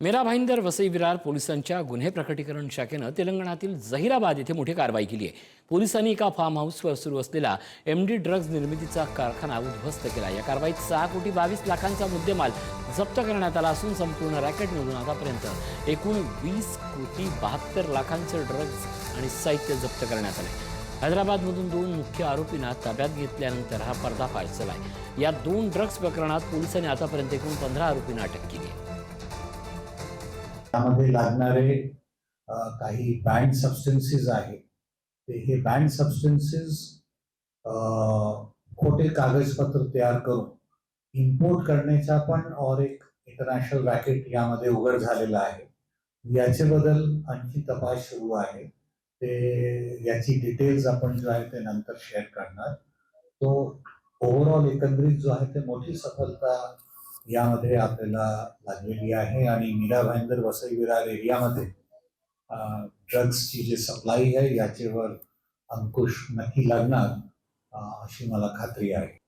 मेरा भाईंदर वसई विरार पोलिसांच्या गुन्हे प्रकटीकरण शाखेनं तेलंगणातील जहिराबाद येथे मोठी कारवाई केली आहे। पोलिसांनी एका फार्म हाऊसवर सुरू असलेला एमडी ड्रग्ज निर्मितीचा कारखाना उद्ध्वस्त केला। या कारवाईत 6,22,00,000चा मुद्देमाल जप्त करण्यात आला असून संपूर्ण रॅकेटमधून आतापर्यंत एकूण 20,72,00,000चे ड्रग्ज आणि साहित्य जप्त करण्यात आले। हैदराबादमधून 2 मुख्य आरोपींना ताब्यात घेतल्यानंतर हा पर्दाफाश झाला आहे। या 2 ड्रग्ज प्रकरणात पोलिसांनी आतापर्यंत एकूण 15 आरोपींना अटक केली आहे। त्यामध्ये लागणारे काही बँड सबस्टन्सेस आहेत, ते हे बँड सबस्टन्सेस खोटे कागदपत्र तयार करून इम्पोर्ट करण्याचा पण और एक इंटरनॅशनल रॅकेट यामध्ये उघड झालेला आहे। याचे बदल आणखी तपास सुरू आहे। ते याची डिटेल्स आपण जो आहे ते नंतर शेअर करणार। तो ओव्हरऑल एकंदरीत जो आहे ते मोठी सफलता यामध्ये आपल्याला लागलेली आहे आणि मीरा भाईंदर वसई विरार एरियामध्ये ड्रग्सची जी सप्लाय आहे याच्यावर अंकुश नक्की लागणार अशी मला खात्री आहे।